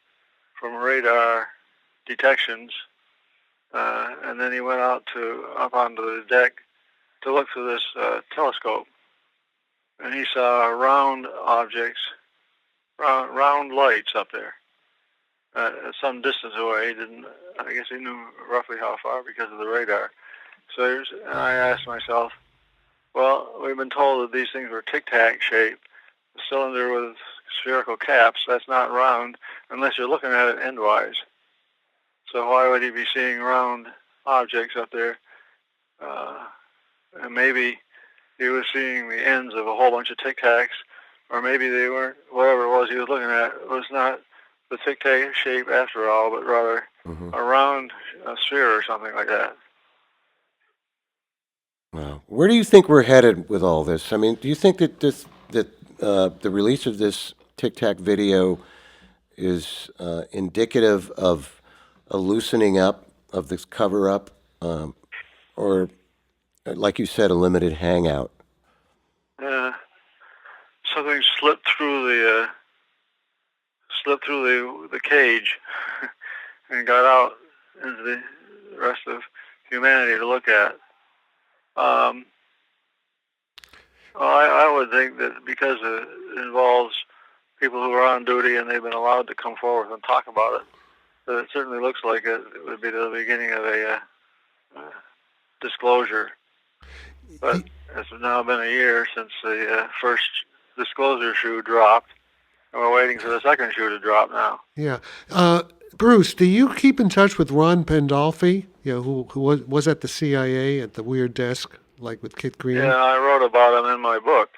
from radar detections, and then he went up onto the deck to look through this telescope, and he saw round objects, round lights up there at some distance away. I guess he knew roughly how far because of the radar. And I asked myself, well, we've been told that these things were Tic Tac shaped, a cylinder with spherical caps. That's not round unless you're looking at it endwise. So why would he be seeing round objects up there? And maybe he was seeing the ends of a whole bunch of Tic Tacs, or maybe they weren't. Whatever it was he was looking at, it was not the Tic Tac shape after all, but rather a round sphere or something like that. Wow. Where do you think we're headed with all this? I mean, do you think that the release of this Tic Tac video is indicative of a loosening up of this cover-up, or, like you said, a limited hangout? Something slipped through the cage and got out into the rest of humanity to look at. I would think that because it involves people who are on duty and they've been allowed to come forward and talk about it, that it certainly looks like it would be the beginning of a disclosure. But it's now been a year since the first disclosure shoe dropped, and we're waiting for the second shoe to drop now. Yeah. Bruce, do you keep in touch with Ron Pandolfi, who was at the CIA at the Weird Desk, like with Kit Green? Yeah, I wrote about him in my book.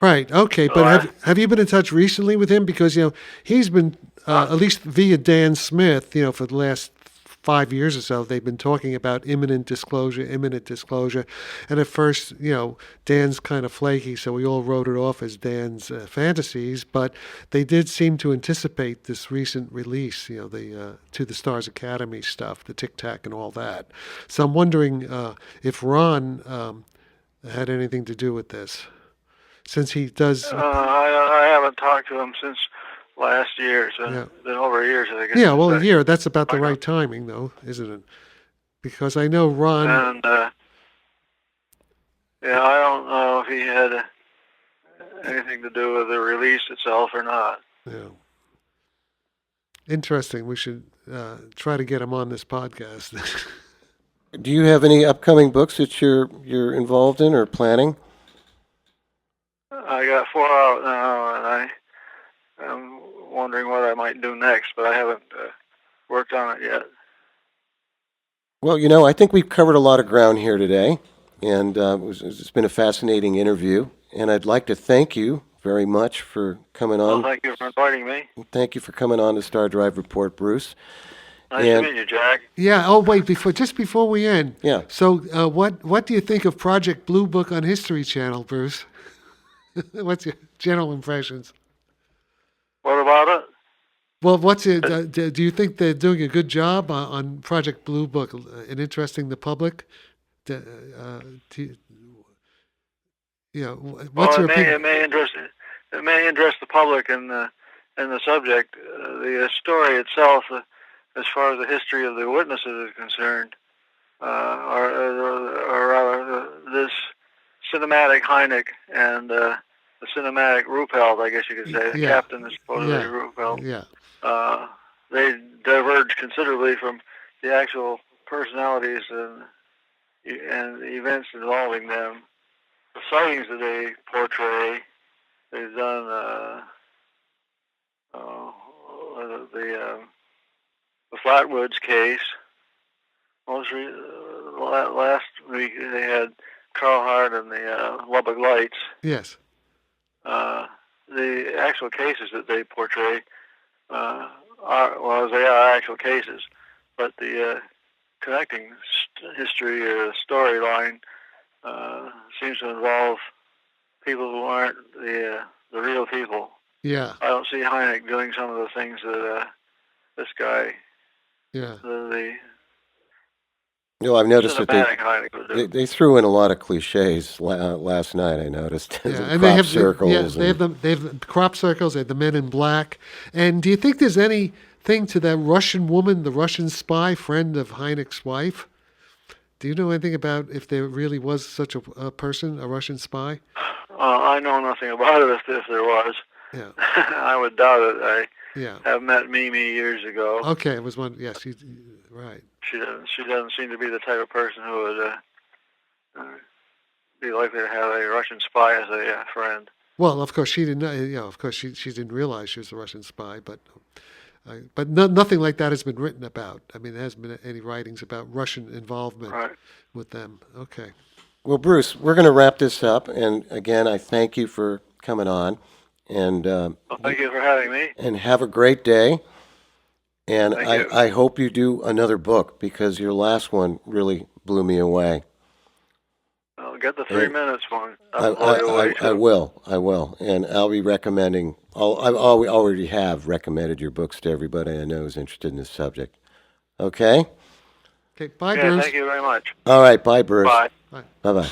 Right. Okay. So but have you been in touch recently with him? Because he's been at least via Dan Smith, for the last 5 years or so, they've been talking about imminent disclosure. And at first, Dan's kind of flaky, so we all wrote it off as Dan's fantasies. But they did seem to anticipate this recent release, the To the Stars Academy stuff, the Tic Tac and all that. So I'm wondering if Ron had anything to do with this, since he does. I haven't talked to him since last year, so it's been over a year. So I guess a year. That's about the right timing, though, isn't it? Because I know Ron. And I don't know if he had anything to do with the release itself or not. Yeah. Interesting. We should try to get him on this podcast. Do you have any upcoming books that you're involved in or planning? I got 4 out now, and I'm wondering what I might do next, but I haven't worked on it yet. Well, I think we've covered a lot of ground here today, and it's been a fascinating interview, and I'd like to thank you very much for coming on. Well, thank you for inviting me. Thank you for coming on the Star Drive Report, Bruce. Nice to meet you, Jack. Yeah. Oh, wait. Before we end. Yeah. So, what do you think of Project Blue Book on History Channel, Bruce? What's your general impressions? What about it? Well, what's it? Do you think they're doing a good job on Project Blue Book in interesting the public? What's your opinion? It may interest the public in the subject. The story itself, as far as the history of the witnesses is concerned, or rather this cinematic Hynek and the cinematic Ruppelt, I guess you could say. The Yeah. captain is supposedly Yeah. Ruppelt. Yeah. They diverge considerably from the actual personalities and events involving them. The sightings that they portray, they've done the Flatwoods case. Last week they had Carl Hart and the Lubbock Lights. Yes. The actual cases that they portray they are actual cases, but the connecting history or storyline seems to involve people who aren't the real people. Yeah. I don't see Hynek doing some of the things that this guy, Yeah. the No, I've noticed that cinematic Hynek would do. they threw in a lot of cliches last night. I noticed Yeah, the and crop they have circles. they have the crop circles. They have the men in black. And do you think there's anything to that Russian woman, the Russian spy, friend of Hynek's wife? Do you know anything about if there really was such a person, a Russian spy? I know nothing about it. If there was, Yeah. I would doubt it. I Yeah. have met Mimi years ago. Okay, it was one. Yes, right. She doesn't seem to be the type of person who would be likely to have a Russian spy as a friend. Well, of course she didn't know. You know, of course she didn't realize she was a Russian spy, but nothing like that has been written about. I mean, there hasn't been any writings about Russian involvement with them. Okay. Well, Bruce, we're going to wrap this up, and again, I thank you for coming on, and Thank you for having me. And have a great day. And Thank you. I hope you do another book because your last one really blew me away. I'll get the 3 minutes one. I will, and I'll be recommending. I already have recommended your books to everybody I know is interested in this subject. Okay. Okay. Bye, Yeah, Bruce. thank you very much. All right. Bye, Bruce. Bye. Bye. Bye.